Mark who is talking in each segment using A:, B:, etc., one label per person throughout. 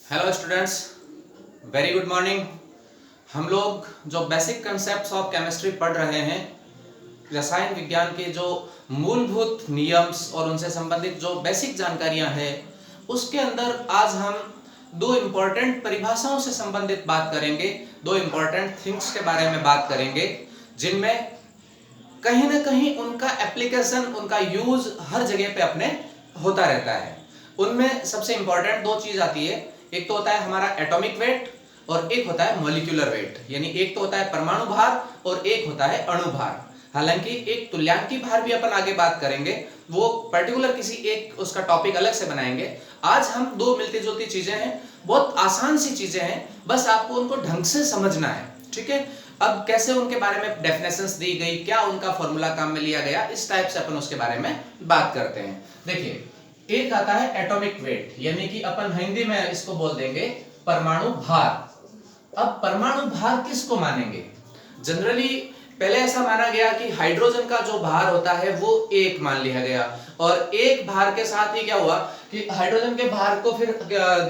A: Hello students, very good morning. हम लोग जो बेसिक कंसेप्ट्स ऑफ केमिस्ट्री पढ़ रहे हैं, रसायन विज्ञान के जो मूलभूत नियम्स और उनसे संबंधित जो बेसिक जानकारियां हैं, उसके अंदर आज हम दो इम्पोर्टेंट परिभाषाओं से संबंधित बात करेंगे। दो इम्पोर्टेंट थिंग्स के बारे में बात करेंगे जिनमें कहीं ना कहीं उनका एप्लीकेशन, उनका यूज हर जगह पे अपने होता रहता है। उनमें सबसे इंपॉर्टेंट दो चीज आती है। एक तो होता है हमारा एटॉमिक वेट और एक होता है मॉलिक्यूलर वेट, यानी एक तो होता है परमाणु भार और एक होता है अणु भार। हालांकि एक तुल्यांकी भार भी अपन आगे बात करेंगे, वो पर्टिकुलर किसी एक उसका टॉपिक अलग से बनाएंगे। आज हम दो मिलती जुलती चीजें हैं, बहुत आसान सी चीजें हैं, बस आपको उनको ढंग से समझना है। ठीक है, अब कैसे उनके बारे में डेफिनेशंस दी गई, क्या उनका फॉर्मूला काम में लिया गया, इस टाइप से अपन उसके बारे में बात करते हैं। देखिए, एक आता है एटॉमिक वेट, यानी कि अपन हिंदी में इसको बोल देंगे परमाणु भार। अब परमाणु भार किसको मानेंगे? जनरली पहले ऐसा माना गया कि हाइड्रोजन का जो भार होता है वो एक मान लिया गया, और एक भार के साथ ही क्या हुआ कि हाइड्रोजन के भार को फिर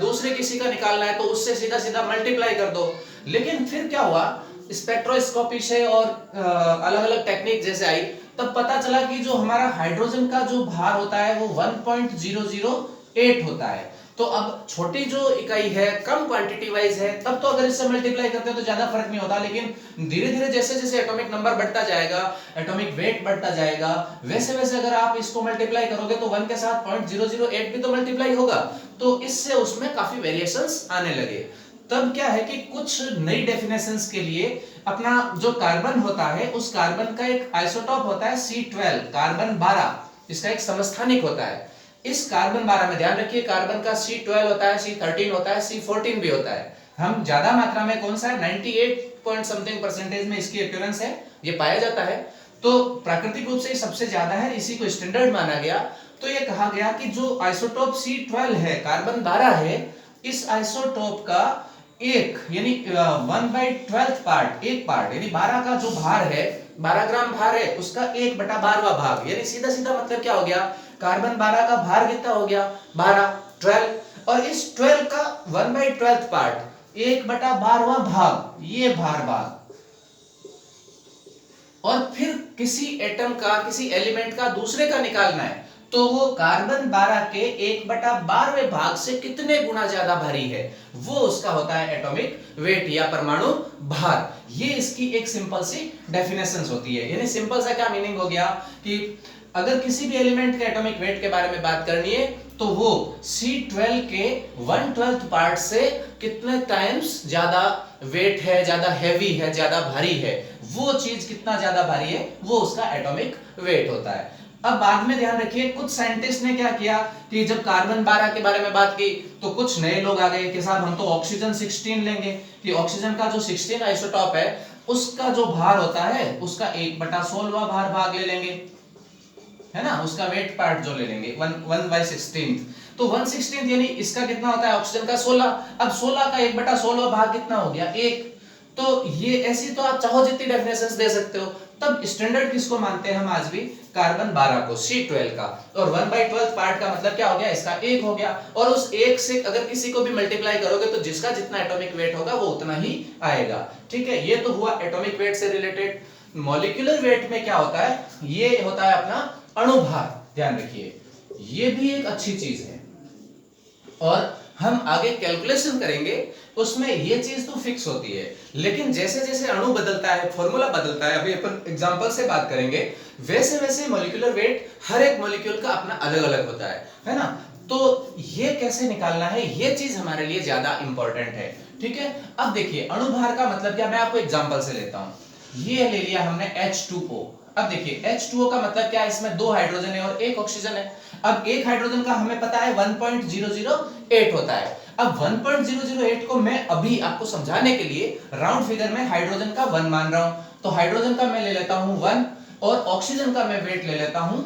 A: दूसरे किसी का निकालना है तो उससे सीधा सीधा मल्टीप्लाई कर दो। लेकिन फिर क्या हुआ, स्पेक्ट्रोस्कोपी से और अलग अलग टेक्निक जैसे आई, तब पता चला कि जो हमारा हाइड्रोजन का जो भार होता है वो 1.008 होता है। तो अब छोटी जो इकाई है, कम क्वांटिटी वाइज है, तब तो अगर इससे मल्टीप्लाई करते हैं तो ज्यादा फर्क नहीं होता। लेकिन धीरे धीरे जैसे जैसे एटॉमिक नंबर बढ़ता जाएगा, एटॉमिक वेट बढ़ता जाएगा, वैसे वैसे अगर आप इसको मल्टीप्लाई करोगे तो 1 के साथ 0.008 भी तो मल्टीप्लाई होगा। तो इससे उसमें काफी वेरिएशंस आने लगे। तब क्या है कि कुछ नई डेफिनेशंस के लिए अपना जो कार्बन होता है, उस कार्बन का एक आइसोटॉप होता है C12, कार्बन 12, इसका एक समस्थानिक होता है। इस कार्बन 12 में ध्यान रखिए, कार्बन का C12 होता है, C13 होता है, C14 भी होता है। हम ज्यादा मात्रा में कौन सा है, 98 पॉइंट समथिंग परसेंटेज में इसकी अपीयरेंस है, ये पाया जाता है। तो प्राकृतिक रूप से सबसे ज्यादा है, इसी को स्टैंडर्ड माना गया। तो ये कहा गया कि जो आइसोटॉप C12 है, कार्बन 12 है, इस आइसोटॉप का एक यानी 1/12 पार्ट, एक पार्ट यानी 12 का जो भार है, 12 ग्राम भार है, उसका 1/12वां भाग, यानी सीधा सीधा मतलब क्या हो गया, कार्बन 12 का भार कितना हो गया, 12, और इस 12 का 1/12 पार्ट, 1/12वां भाग, ये भाग, और फिर किसी एटम का, किसी एलिमेंट का दूसरे का निकालना है, तो वो कार्बन 12 के 1/12वें भाग से कितने गुना ज्यादा भारी है, वो उसका होता है एटॉमिक वेट या परमाणु भार। ये इसकी एक सिंपल सी डेफिनेशन होती है। यानी सिंपल सा क्या मीनिंग हो गया कि अगर किसी भी एलिमेंट के एटॉमिक वेट के बारे में बात करनी है तो वो C12 के 1/12 पार्ट से कितने टाइम्स ज्यादा वेट है, ज्यादा हैवी है, ज्यादा भारी है, वो चीज कितना ज्यादा भारी है, वो उसका एटॉमिक वेट होता है। अब बाद में ध्यान रखिए, कुछ साइंटिस्ट ने क्या किया कि जब कार्बन 12 के बारे में बात की तो कुछ नए लोग आ गए कि साहब हम तो ऑक्सीजन 16 लेंगे, कि ऑक्सीजन का जो 16 आइसोटॉप है उसका जो भार होता है उसका 1/16वां भार भाग ले लेंगे, है ना, उसका वेट पार्ट जो ले लेंगे 1/16। तो 1/16 यानी इसका कितना होता है, ऑक्सीजन का 16। अब 16 का 1/16वां भाग कितना हो गया, 1। तो ये ऐसी तो आप चाहो जितनी डेफिनेशंस दे सकते हो। तब स्टैंडर्ड किसको मानते हैं हम आज भी, कार्बन 12 को, C12 का। और 1/12 पार्ट का मतलब क्या हो गया, इसका 1 हो गया। और उस 1 से अगर किसी को भी मल्टीप्लाई करोगे तो जिसका जितना एटॉमिक वेट होगा वो उतना ही आएगा। ठीक है, ये तो हुआ एटॉमिक वेट से रिलेटेड। मॉलिक्यूलर वेट में क्या होता है, ये होता है अपना अणु भार। ध्यान रखिए, ये भी एक अच्छी चीज है, और हम आगे कैलकुलेशन करेंगे उसमें ये चीज तो फिक्स होती है। लेकिन जैसे जैसे अणु बदलता है, फॉर्मूला बदलता है, अभी अपन एग्जांपल से बात करेंगे, वैसे वैसे मॉलिक्यूलर वेट हर एक मॉलिक्यूल का अपना अलग अलग होता है ना। तो ये कैसे निकालना है, ये चीज हमारे लिए ज्यादा इंपॉर्टेंट है। ठीक है, अब देखिए अणु भार का मतलब क्या, मैं आपको एग्जांपल से लेता हूं। ये ले लिया हमने H2O। अब देखिए H2O का मतलब क्या है, इसमें 2 हाइड्रोजन है और 1 ऑक्सीजन है। अब एक हाइड्रोजन का हमें पता है 1.008 होता है। अब 1.008 को मैं अभी आपको समझाने के लिए राउंड फिगर में हाइड्रोजन का 1 मान रहा हूं। तो हाइड्रोजन का मैं ले लेता हूं 1, और ऑक्सीजन का मैं वेट ले लेता हूं,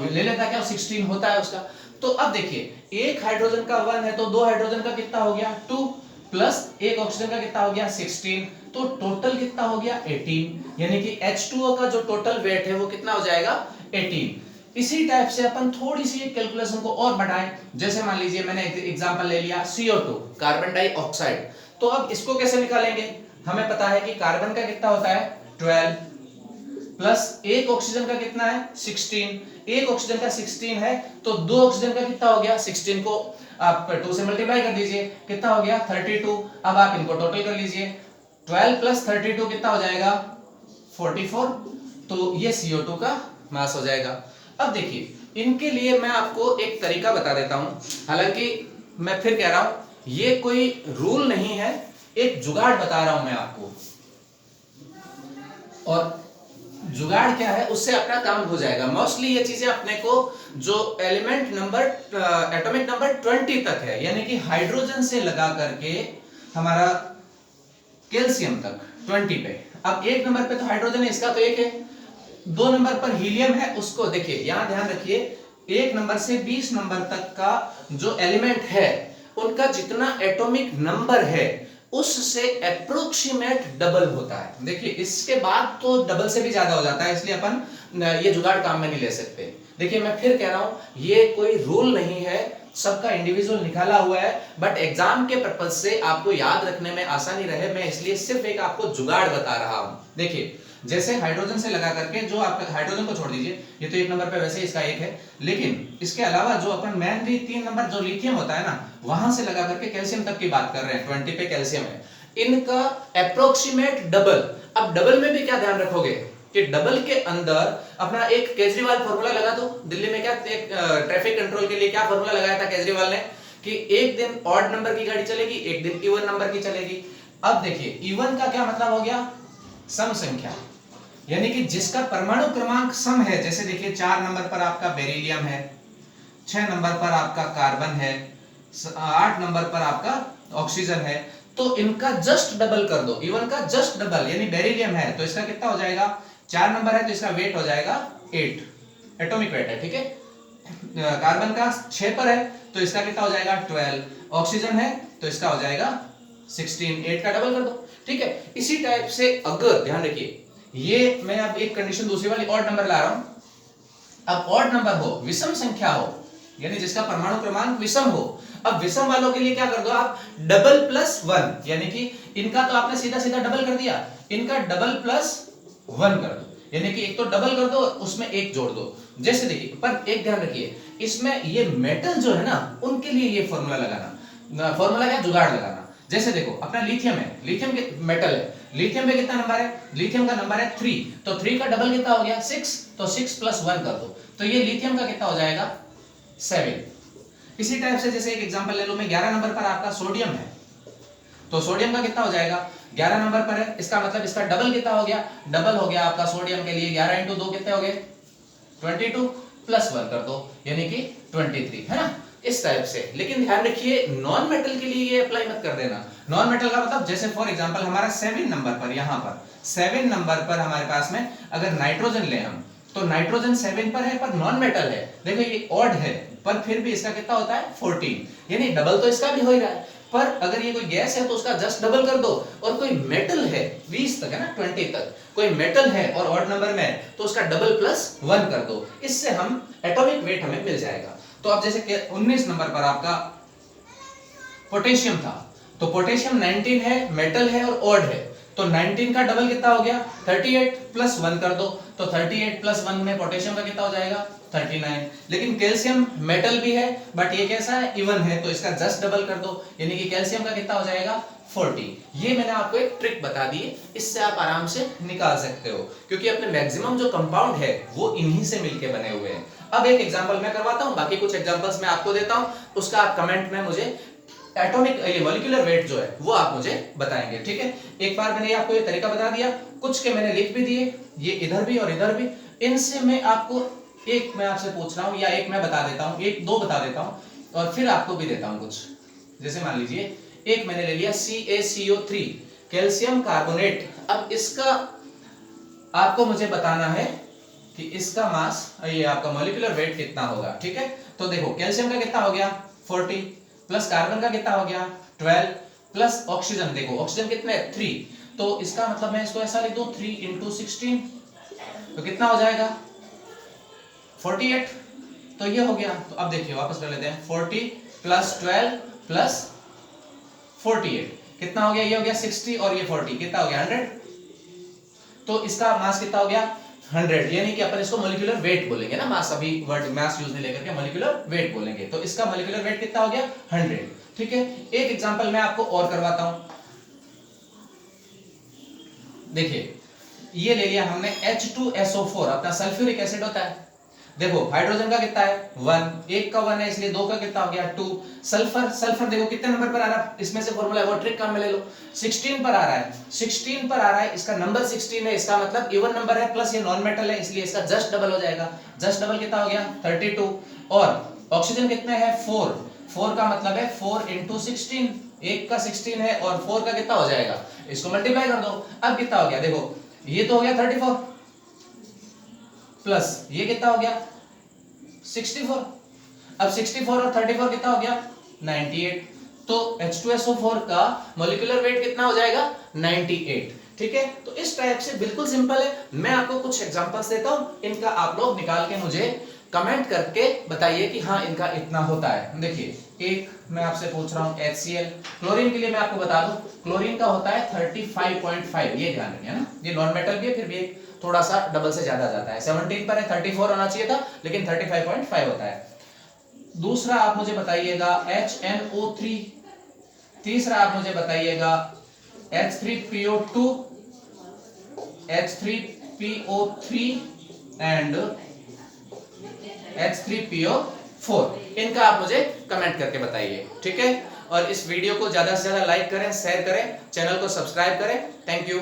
A: ले लेता क्या, 16 होता है उसका। तो अब देखिए एक हाइड्रोजन का 1 है तो 2 हाइड्रोजन का कितना हो गया, 2, प्लस एक ऑक्सीजन का कितना हो गया, 16। तो टोटल कितना हो गया, 18। यानी कि H2O का जो टोटल वेट है वो कितना हो जाएगा, 18। इसी टाइप से अपन थोड़ी सी कैलकुलेशन को और बढ़ाएं, जैसे मान लीजिए मैंने एग्जांपल ले लिया CO2 कार्बन डाइऑक्साइड। तो अब इसको कैसे निकालेंगे, हमें पता है कि कार्बन का कितना होता है 12 प्लस एक ऑक्सीजन का कितना है 16, एक ऑक्सीजन का 16 है तो दो ऑक्सीजन का कितना हो गया 16 को आप 2 से मल्टीप्लाई कर दीजिए, कितना हो गया 32। अब आप इनको टोटल कर लीजिए, 12 प्लस 32 कितना हो जाएगा 44, तो ये CO2 का मास हो जाएगा। अब देखिए इनके लिए मैं आपको एक तरीका बता देता हूं, हालांकि मैं फिर कह रहा हूं ये कोई रूल नहीं है, एक जुगाड़ बता रहा हूं मैं आपको, और जुगाड़ क्या है उससे अपना काम हो जाएगा। मोस्टली ये चीजें अपने को जो एलिमेंट नंबर एटॉमिक नंबर 20 तक है, यानी कि हाइड्रोजन से लगा करके हमारा कैल्शियम तक 20 पे, अब एक नंबर पे तो हाइड्रोजन है इसका तो एक है, 2 नंबर पर हीलियम है उसको देखिए, यहां ध्यान रखिए 1 नंबर से 20 नंबर तक का जो एलिमेंट है उनका जितना एटॉमिक नंबर है उससे अप्रोक्सीमेट डबल होता है। देखिए इसके बाद तो डबल से भी ज्यादा हो जाता है, इसलिए अपन ये जुगाड़ काम में नहीं ले सकते। देखिए मैं फिर कह रहा हूं ये कोई रूल नहीं है, सबका इंडिविजुअल निकाला हुआ है, बट एग्जाम के पर्पज से आपको याद रखने में आसानी रहे, मैं इसलिए सिर्फ एक आपको जुगाड़ बता रहा हूं। देखिए जैसे हाइड्रोजन से लगा करके जो आप हाइड्रोजन को छोड़ दीजिए, ये तो 1 नंबर पे वैसे इसका 1 है, लेकिन इसके अलावा जो अपन मेनली 3 नंबर जो लिथियम होता है ना, वहां से लगा करके कैल्शियम तक की बात कर रहे हैं, 20 पे कैल्शियम है, इनका अप्रोक्सीमेट डबल। अब डबल में भी क्या ध्यान रखोगे कि डबल के अंदर अपना एक केजरीवाल फॉर्मूला लगा दो, दिल्ली में क्या ट्रैफिक कंट्रोल के लिए क्या फॉर्मूला लगाया था केजरीवाल ने कि एक दिन ऑड नंबर की गाड़ी चलेगी, एक दिन इवन नंबर की चलेगी। अब देखिए इवन का क्या मतलब हो गया, सम संख्या, यानी कि जिसका परमाणु क्रमांक सम है, जैसे देखिए 4 नंबर पर आपका बेरिलियम है, 6 नंबर पर आपका कार्बन है, 8 नंबर पर आपका ऑक्सीजन है, तो इनका जस्ट डबल कर दो, इवन का जस्ट डबल, यानी बेरिलियम है तो इसका कितना हो जाएगा 4 नंबर है तो इसका वेट हो जाएगा 8, एटॉमिक वेट है, ठीक है। कार्बन का 6 पर है तो इसका कितना हो जाएगा 12, ऑक्सीजन है तो इसका हो जाएगा 16, 8 का डबल कर दो, ठीक है। इसी टाइप से अगर ध्यान रखिए, ये मैं अब एक कंडीशन दूसरी वाली ऑड नंबर ला रहा हूं, अब ऑड नंबर हो, विषम संख्या हो, यानी जिसका परमाणु क्रमांक विषम हो, अब विषम वालों के लिए क्या कर दो आप डबल प्लस 1, यानी कि इनका तो आपने सीधा सीधा डबल कर दिया, इनका डबल प्लस 1 कर दो, यानी कि एक तो डबल कर दो उसमें एक जोड़ दो। जैसे देखिए, पर एक ध्यान रखिए इसमें ये मेटल जो है ना उनके लिए ये फॉर्मूला लगाना, फॉर्मूला क्या जुगाड़ लगाना। जैसे देखो अपना लिथियम है, लिथियम के मेटल है, लिथियम में कितना नंबर है, लिथियम का नंबर है 3, तो 3 का डबल कितना हो गया 6, तो 6 प्लस 1 कर दो, तो ये लिथियम का कितना हो जाएगा 7। इसी टाइप से जैसे एक एग्जांपल ले लो, मैं 11 नंबर पर आपका सोडियम है, तो सोडियम का कितना हो जाएगा 11 नंबर पर है, इसका मतलब इसका डबल कितना हो गया, डबल हो गया आपका सोडियम के लिए 11 इंटू 2 कितने हो गए 22, प्लस 1 कर दो यानी कि 23, है ना, इस टाइप से। लेकिन ध्यान रखिए नॉन मेटल के लिए ये अप्लाई मत कर देना। नॉन मेटल का मतलब जैसे फॉर एग्जांपल हमारा 7 नंबर पर, यहां पर 7 नंबर पर हमारे पास में अगर नाइट्रोजन ले हम, तो नाइट्रोजन 7 पर है पर नॉन मेटल है, देखो ये ऑड है पर फिर भी इसका कितना होता है 14, यानी डबल तो इसका भी हो ही रहा है, पर अगर ये कोई गैस है तो उसका जस्ट डबल कर दो, और कोई मेटल है 20 तक है ना 20 तक कोई मेटल है और ऑड नंबर में तो उसका डबल प्लस 1 कर दो, इससे हम एटॉमिक वेट हमें मिल जाएगा। तो अब जैसे 19 नंबर पर आपका पोटेशियम था, तो पोटेशियम 19 है, मेटल है और ऑड है, तो 19 का डबल कितना हो गया 38 प्लस 1 कर दो, तो 38 प्लस 1 में पोटेशियम का कितना हो जाएगा 39। लेकिन कैल्शियम मेटल भी है बट ये कैसा है इवन है, तो इसका जस्ट डबल कर दो यानी कि कैल्शियम का कितना हो जाएगा 40। ये मैंने आपको एक ट्रिक बता दी, इससे आप आराम से निकाल सकते हो, क्योंकि अपने मैक्सिमम जो कंपाउंड है वो इन्हीं से मिलके बने हुए हैं। अब एक एग्जांपल मैं करवाता हूं, बाकी कुछ एग्जांपल्स मैं आपको देता हूं, उसका आप कमेंट में मुझे एटॉमिक ये मॉलिक्यूलर वेट जो है वो आप मुझे बताएंगे, ठीक है। एक बार मैंने आपको ये तरीका बता दिया, कुछ के मैंने लिख भी दिए, ये इधर भी और इधर भी, इनसे मैं आपको एक मैं आपसे पूछ रहा हूं या एक मैं बता देता हूं, एक दो बता देता हूं और फिर आपको भी देता हूं कुछ। जैसे मान लीजिए एक मैंने ले लिया CaCO3 कैल्शियम कार्बोनेट, अब इसका आपको मुझे बताना है कि इसका मास ये आपका मॉलिक्यूलर वेट कितना होगा, ठीक है। तो देखो कैल्शियम का कितना हो गया 40 प्लस कार्बन का कितना हो गया 12 प्लस ऑक्सीजन, देखो ऑक्सीजन कितने 3, तो इसका मतलब मैं इसको ऐसा लिख दूं 3 × 16, तो कितना हो जाएगा 48, तो ये हो गया। तो अब देखिए वापस कर लेते हैं, 40 प्लस 12 प्लस 48 कितना हो गया, ये हो गया 60 और ये 40 कितना हो गया 100। तो इसका मास कितना हो गया 100, यानी कि अपन इसको मॉलिक्यूलर वेट बोलेंगे ना, मास अभी वर्ड मास यूज नहीं लेकर के मॉलिक्यूलर वेट बोलेंगे। तो इसका मॉलिक्यूलर वेट कितना हो गया 100। ठीक है, एक एग्जांपल मैं आपको और करवाता हूं। देखिए ये ले लिया हमने H2SO4, अपना सल्फ्यूरिक एसिड होता है। देखो हाइड्रोजन का कितना है 1, एक का 1 है इसलिए 2 का कितना हो गया 2। सल्फर देखो कितने नंबर पर आ रहा है, इसमें से फॉर्मूला है वो ट्रिक काम में ले लो, 16 पर आ रहा है, 16 पर आ रहा है, इसका नंबर 16 है, इसका मतलब इवन नंबर है, प्लस ये नॉन मेटल है इसलिए इसका जस्ट डबल हो जाएगा। जस्ट डबल कितना हो गया 32। और ऑक्सीजन कितने है 4, 4 का मतलब है 4 into 16, एक का 16 है और 4 का कितना हो जाएगा, इसको मल्टीप्लाई कर दो। अब कितना हो गया, देखो ये तो हो गया 34 प्लस ये कितना हो गया 64। अब 64 और 34 कितना हो गया 98। तो H2SO4 का मॉलिक्यूलर वेट कितना हो जाएगा 98। ठीक है, तो इस टाइप से बिल्कुल सिंपल है। मैं आपको कुछ एग्जांपल्स देता हूं, इनका आप लोग निकाल के मुझे कमेंट करके बताइए कि हाँ इनका इतना होता है। देखिए एक मैं आपसे पूछ रहा हूं HCl, क्लोरीन के लिए मैं आपको बता दूं क्लोरीन का होता है 35.5, ये ध्यान रखिए ना, ये नॉन मेटल भी है फिर भी एक थोड़ा सा डबल से ज्यादा जाता है, 17 पर है, 34 होना चाहिए था लेकिन 35.5 होता है। दूसरा आप मुझे बताइएगा HNO3, तीसरा आप मुझे बताइएगा H3PO2, H3PO3 एंड H3PO4, इनका आप मुझे कमेंट करके बताइए। ठीक है, और इस वीडियो को ज्यादा से ज्यादा लाइक करें, शेयर करें, चैनल को सब्सक्राइब करें। Thank you.